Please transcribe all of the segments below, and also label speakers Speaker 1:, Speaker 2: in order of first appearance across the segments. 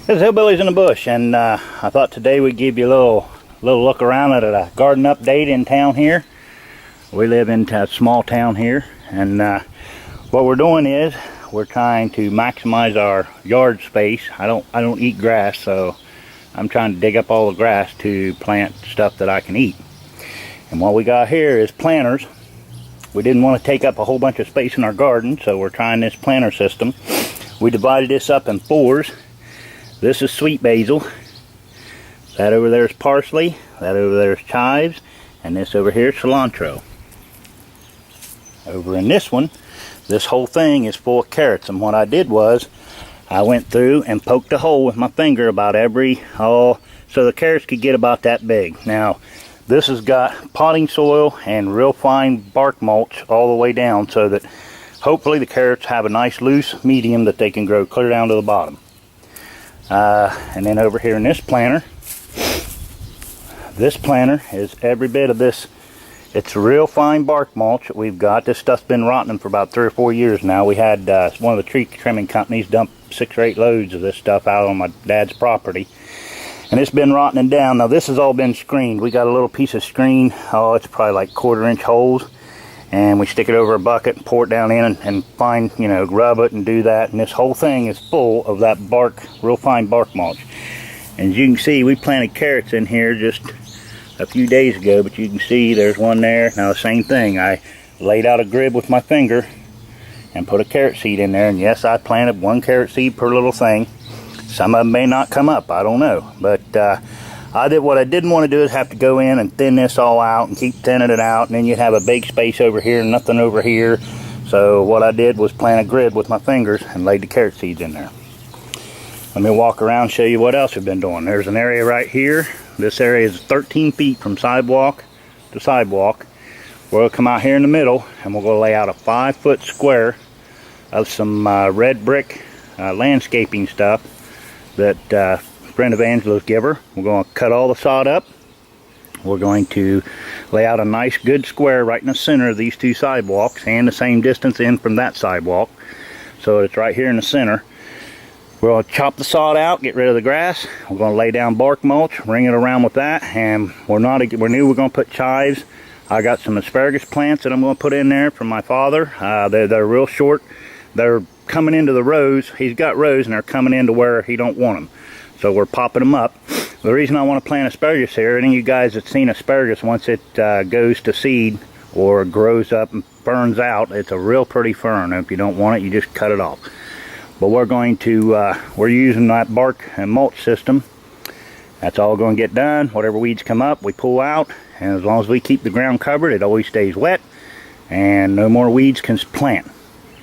Speaker 1: This is Hillbillies in the Bush, and I thought today we'd give you a little look around at a garden update in town here. We live in a small town here, and what we're doing is we're trying to maximize our yard space. I don't eat grass, so I'm trying to dig up all the grass to plant stuff that I can eat. And what we got here is planters. We didn't want to take up a whole bunch of space in our garden, so we're trying this planter system. We divided this up in fours. This is sweet basil. That over there is parsley. That over there is chives. And this over here is cilantro. Over in this one, this whole thing is full of carrots. And what I did was, I went through and poked a hole with my finger about so the carrots could get about that big. Now, this has got potting soil and real fine bark mulch all the way down, so that hopefully the carrots have a nice loose medium that they can grow clear down to the bottom. And then over here in this planter is every bit of this. It's real fine bark mulch that we've got. This stuff's been rotting for about 3 or 4 years now. We had one of the tree trimming companies dump 6 or 8 loads of this stuff out on my dad's property, and it's been rotting down. Now this has all been screened. We got a little piece of screen, it's probably like 1/4-inch holes, and we stick it over a bucket and pour it down in and rub it and do that. And this whole thing is full of that bark, real fine bark mulch. And as you can see, we planted carrots in here just a few days ago, but you can see there's one there. Now the same thing, I laid out a grid with my finger and put a carrot seed in there, and yes, I planted 1 carrot seed per little thing. Some of them may not come up, I don't know, but what I didn't want to do is have to go in and thin this all out and keep thinning it out, and then you'd have a big space over here and nothing over here. So what I did was plant a grid with my fingers and laid the carrot seeds in there. Let me walk around and show you what else we've been doing. There's an area right here. This area is 13 feet from sidewalk to sidewalk. We'll come out here in the middle, and we're going to lay out a 5-foot square of some red brick landscaping stuff that friend of Angela's give her. We're going to cut all the sod up. We're going to lay out a nice good square right in the center of these 2 sidewalks, and the same distance in from that sidewalk, so it's right here in the center. We're going to chop the sod out, get rid of the grass. We're going to lay down bark mulch, ring it around with that, and we're going to put chives. I got some asparagus plants that I'm going to put in there from my father. They're real short. They're coming into the rows. He's got rows, and they're coming into where he don't want them. So we're popping them up. The reason I want to plant asparagus here, any of you guys that's seen asparagus, once it goes to seed or grows up and ferns out, it's a real pretty fern. If you don't want it, you just cut it off. But we're using that bark and mulch system. That's all going to get done. Whatever weeds come up, we pull out. And as long as we keep the ground covered, it always stays wet. And no more weeds can plant.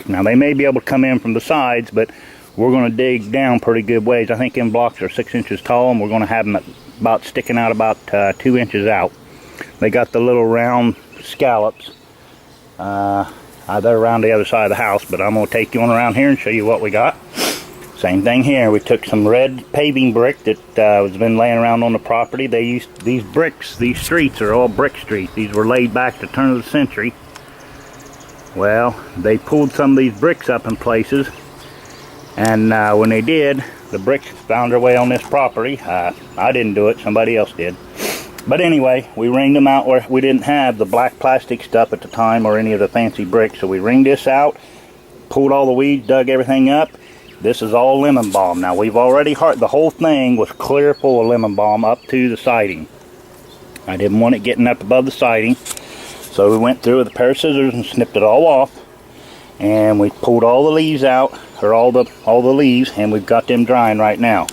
Speaker 1: Now they may be able to come in from the sides, but we're going to dig down pretty good ways. I think them blocks are 6 inches tall, and we're going to have them about sticking out about 2 inches out. They got the little round scallops. They're around the other side of the house, but I'm going to take you on around here and show you what we got. Same thing here. We took some red paving brick that has been laying around on the property. They used these bricks. These streets are all brick streets. These were laid back at the turn of the century. Well, they pulled some of these bricks up in places, and when they did, the bricks found their way on this property. I didn't do it. Somebody else did. But anyway, we ringed them out where we didn't have the black plastic stuff at the time or any of the fancy bricks. So we ringed this out, pulled all the weeds, dug everything up. This is all lemon balm. Now we've already the whole thing was clear full of lemon balm up to the siding. I didn't want it getting up above the siding. So we went through with a pair of scissors and snipped it all off. And we pulled all the leaves out, or all the leaves, and we've got them drying right now.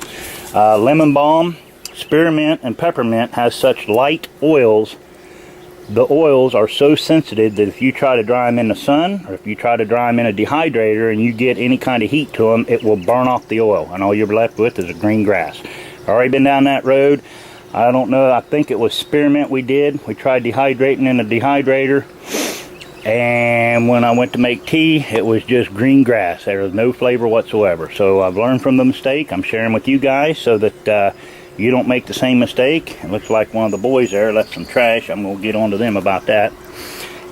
Speaker 1: Lemon balm, spearmint, and peppermint has such light oils. The oils are so sensitive that if you try to dry them in the sun, or if you try to dry them in a dehydrator and you get any kind of heat to them, it will burn off the oil, and all you're left with is a green grass. Already been down that road. I don't know, I think it was spearmint we did. We tried dehydrating in a dehydrator, and when I went to make tea, it was just green grass. There was no flavor whatsoever. So I've learned from the mistake. I'm sharing with you guys so that you don't make the same mistake. It looks like one of the boys there left some trash. I'm going to get on to them about that.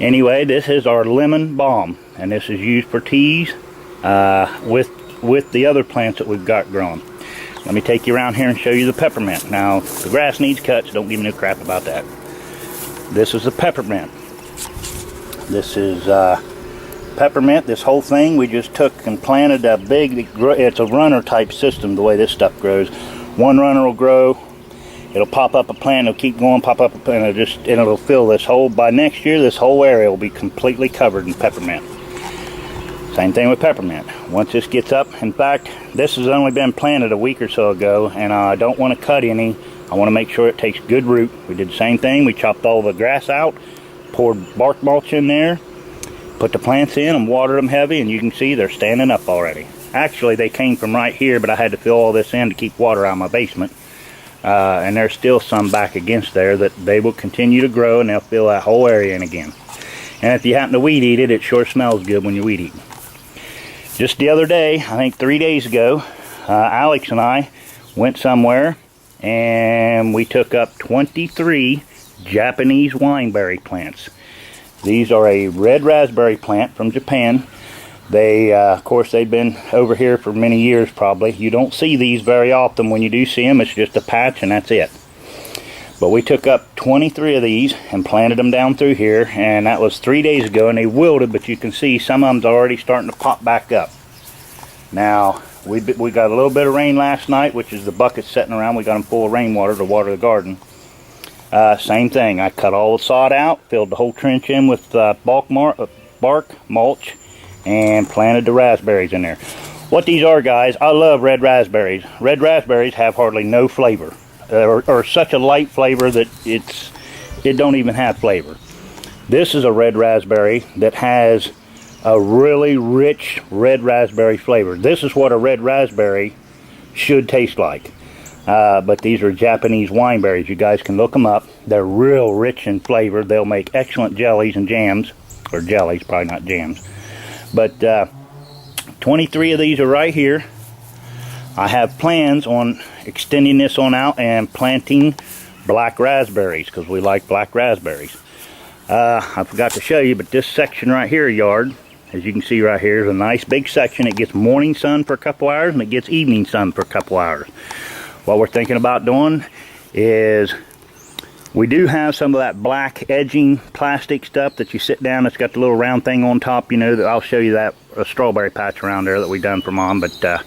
Speaker 1: Anyway, this is our lemon balm, and this is used for teas with the other plants that we've got growing. let me take you around here and show you the peppermint. Now, the grass needs cut, so don't give me no crap about that. This is the peppermint. This is peppermint. This whole thing we just took and planted a big, it's a runner type system the way this stuff grows. One runner will grow, it'll pop up a plant, it'll keep going, pop up a plant, and it'll fill this whole, by next year this whole area will be completely covered in peppermint. Same thing with peppermint. Once this gets up, in fact, this has only been planted a week or so ago, and I don't want to cut any. I want to make sure it takes good root. We did the same thing. We chopped all the grass out, poured bark mulch in there, put the plants in and watered them heavy, and you can see they're standing up already. Actually, they came from right here, but I had to fill all this in to keep water out of my basement. And there's still some back against there that they will continue to grow, and they'll fill that whole area in again. And if you happen to weed eat it, it sure smells good when you weed eat. Just the other day, I think 3 days ago, Alex and I went somewhere and we took up 23 Japanese wineberry plants. These are a red raspberry plant from Japan. They, of course, they've been over here for many years probably. You don't see these very often. When you do see them, it's just a patch and that's it. But we took up 23 of these and planted them down through here, and that was 3 days ago, and they wilted, but you can see some of them's already starting to pop back up. Now, we got a little bit of rain last night, which is the bucket sitting around. We got them full of rainwater to water the garden. Same thing. I cut all the sod out, filled the whole trench in with bark mulch, and planted the raspberries in there. What these are, guys, I love red raspberries. Red raspberries have hardly no flavor. Or such a light flavor that it don't even have flavor. This is a red raspberry that has a really rich red raspberry flavor. This is what a red raspberry should taste like. But these are Japanese wineberries. You guys can look them up. They're real rich in flavor. They'll make excellent jellies and jams. Or jellies, probably not jams. But 23 of these are right here. I have plans on extending this on out and planting black raspberries because we like black raspberries. I forgot to show you, but this section right here, yard, as you can see right here, is a nice big section. It gets morning sun for a couple hours and it gets evening sun for a couple hours. What we're thinking about doing is we do have some of that black edging plastic stuff that you sit down. It's got the little round thing on top, you know, that I'll show you that, a strawberry patch around there that we done for Mom, but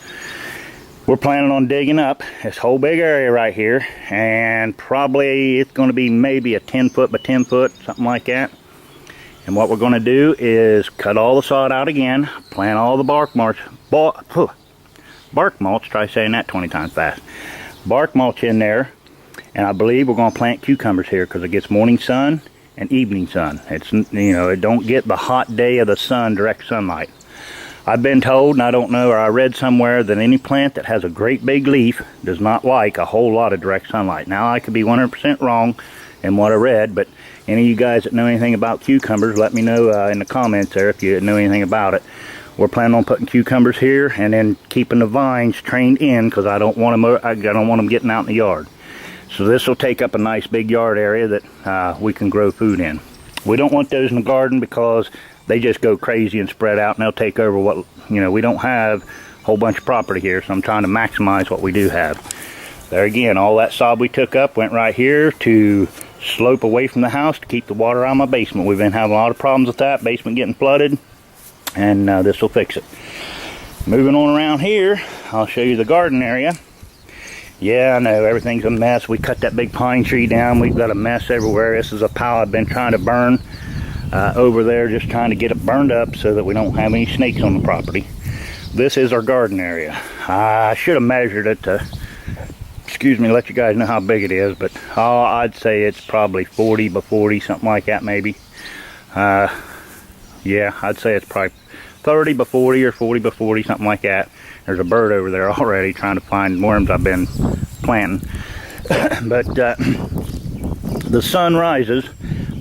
Speaker 1: we're planning on digging up this whole big area right here, and probably it's going to be maybe a 10 foot by 10 foot, something like that. And what we're going to do is cut all the sod out again, plant all the bark mulch, try saying that 20 times fast, bark mulch in there, and I believe we're going to plant cucumbers here because it gets morning sun and evening sun. It's, you know, it don't get the hot day of the sun, direct sunlight. I've been told, and I don't know, or I read somewhere, that any plant that has a great big leaf does not like a whole lot of direct sunlight. Now, I could be 100% wrong in what I read, but any of you guys that know anything about cucumbers, let me know in the comments there if you know anything about it. We're planning on putting cucumbers here and then keeping the vines trained in because I don't want them getting out in the yard. So this will take up a nice big yard area that we can grow food in. We don't want those in the garden because they just go crazy and spread out and they'll take over what, you know, we don't have a whole bunch of property here, so I'm trying to maximize what we do have. There again, all that sod we took up went right here to slope away from the house to keep the water out of my basement. We've been having a lot of problems with that, basement getting flooded, and this will fix it. Moving on around here, I'll show you the garden area. Yeah, I know, everything's a mess. We cut that big pine tree down. We've got a mess everywhere. This is a pile I've been trying to burn over there, just trying to get it burned up so that we don't have any snakes on the property. This is our garden area. I should have measured it to, excuse me, let you guys know how big it is, but I'd say it's probably 40 by 40, something like that maybe. Yeah, I'd say it's probably 30 by 40 or 40 by 40, something like that. There's a bird over there already trying to find worms I've been planting. But the sun rises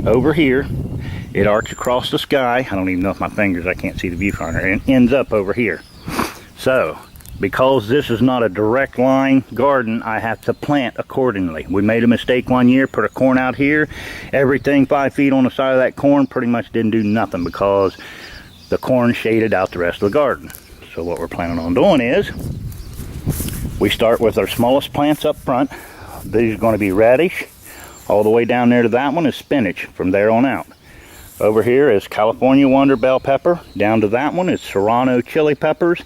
Speaker 1: over here. It arcs across the sky. I don't even know if my fingers, I can't see the viewfinder, and ends up over here. So, because this is not a direct line garden, I have to plant accordingly. We made a mistake one year, put a corn out here. Everything 5 feet on the side of that corn pretty much didn't do nothing because the corn shaded out the rest of the garden. So what we're planning on doing is We start with our smallest plants up front. These are going to be radish. All the way down there to that one is spinach from there on out. Over here is California Wonder bell pepper. Down to that one is Serrano chili peppers.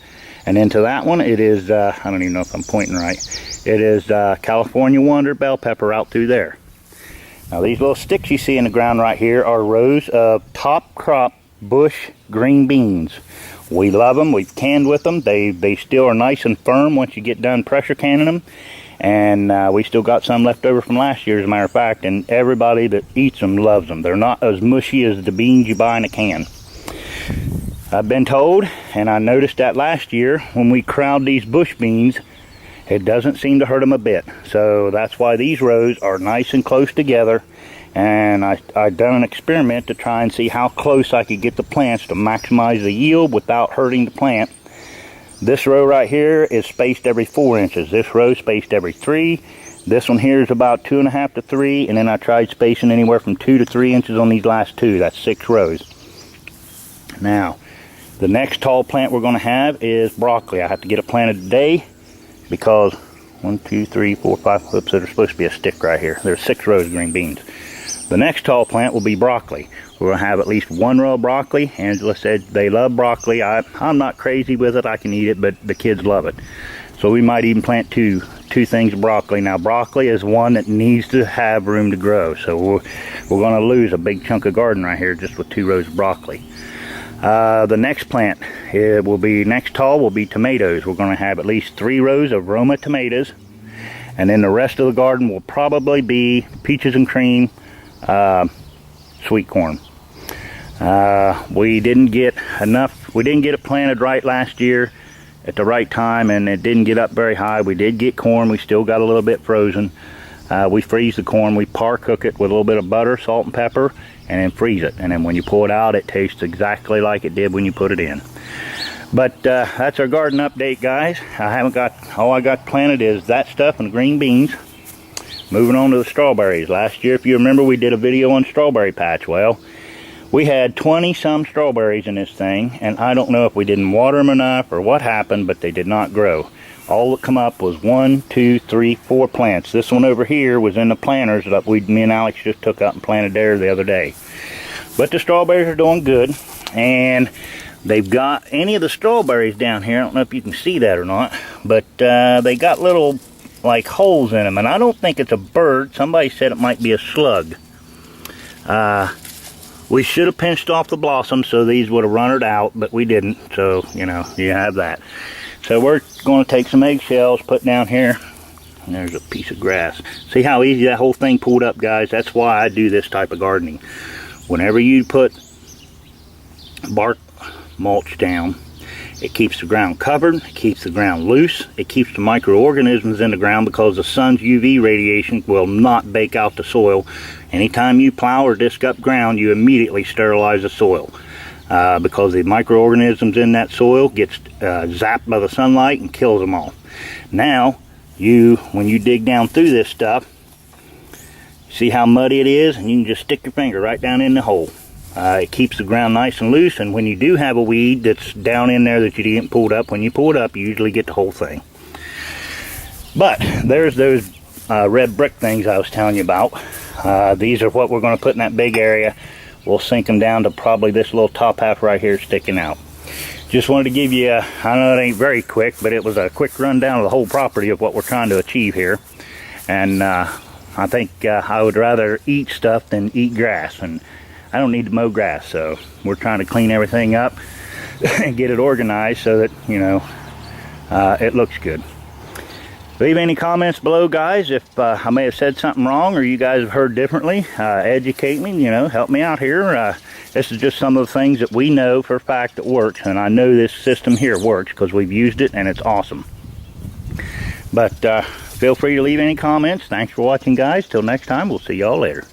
Speaker 1: And into that one it is, I don't even know if I'm pointing right. It is California Wonder bell pepper out through there. Now these little sticks you see in the ground right here are rows of top crop bush green beans. We love them. We've canned with them. They still are nice and firm once you get done pressure canning them. And we still got some left over from last year, as a matter of fact, and everybody that eats them loves them. They're not as mushy as the beans you buy in a can. I've been told, and I noticed that last year when we crowd these bush beans, it doesn't seem to hurt them a bit. So that's why these rows are nice and close together. And I've done an experiment to try and see how close I could get the plants to maximize the yield without hurting the plant. This row right here is spaced every 4 inches. This row spaced every 3. This one here is about 2.5 to 3. And then I tried spacing anywhere from 2 to 3 inches on these last two. That's 6 rows. Now, the next tall plant we're going to have is broccoli. I have to get it planted today because 1, 2, 3, 4, 5. Oops, there's supposed to be a stick right here. There's 6 rows of green beans. The next tall plant will be broccoli. We're going to have at least 1 row of broccoli. Angela said they love broccoli. I'm not crazy with it. I can eat it, but the kids love it. So we might even plant two things of broccoli. Now broccoli is one that needs to have room to grow. So we're going to lose a big chunk of garden right here just with 2 rows of broccoli. The next plant, next tall will be tomatoes. We're going to have at least 3 rows of Roma tomatoes. And then the rest of the garden will probably be peaches and cream, sweet corn. We didn't get it planted right last year at the right time, and it didn't get up very high. We did get corn. We still got a little bit frozen. We freeze the corn. We par cook it with a little bit of butter, salt and pepper, and then freeze it. And then when you pull it out, it tastes exactly like it did when you put it in. But that's our garden update, guys. All I got planted is that stuff and green beans. Moving on to the strawberries. Last year, if you remember, we did a video on strawberry patch. Well, we had 20 some strawberries in this thing, and I don't know if we didn't water them enough or what happened, but they did not grow. All that come up was 1, 2, 3, 4 plants. This one over here was in the planters that me and Alex just took up and planted there the other day. But the strawberries are doing good, and they've got any of the strawberries down here. I don't know if you can see that or not, but they got little like holes in them, and I don't think it's a bird. Somebody said it might be a slug. We should have pinched off the blossoms so these would have run it out, but we didn't. So you have that. So we're going to take some eggshells, put down here, and there's a piece of grass. See how easy that whole thing pulled up, guys? That's why I do this type of gardening. Whenever you put bark mulch down, it keeps the ground covered, it keeps the ground loose, it keeps the microorganisms in the ground because the sun's UV radiation will not bake out the soil. Anytime you plow or disc up ground, you immediately sterilize the soil because the microorganisms in that soil gets zapped by the sunlight and kills them all. Now, when you dig down through this stuff, see how muddy it is, and you can just stick your finger right down in the hole. It keeps the ground nice and loose, and when you do have a weed that's down in there that you didn't pull up, when you pull it up, you usually get the whole thing. But there's those red brick things I was telling you about. These are what we're going to put in that big area. We'll sink them down to probably this little top half right here sticking out. Just wanted to give you I know it ain't very quick, but it was a quick rundown of the whole property of what we're trying to achieve here. And I think I would rather eat stuff than eat grass, and I don't need to mow grass, so we're trying to clean everything up and get it organized so that it looks good. Leave any comments below, guys, if I may have said something wrong or you guys have heard differently. Educate me, help me out here. This is just some of the things that we know for a fact that works, and I know this system here works because we've used it and it's awesome. But feel free to leave any comments. Thanks for watching, guys. Till next time, we'll see y'all later.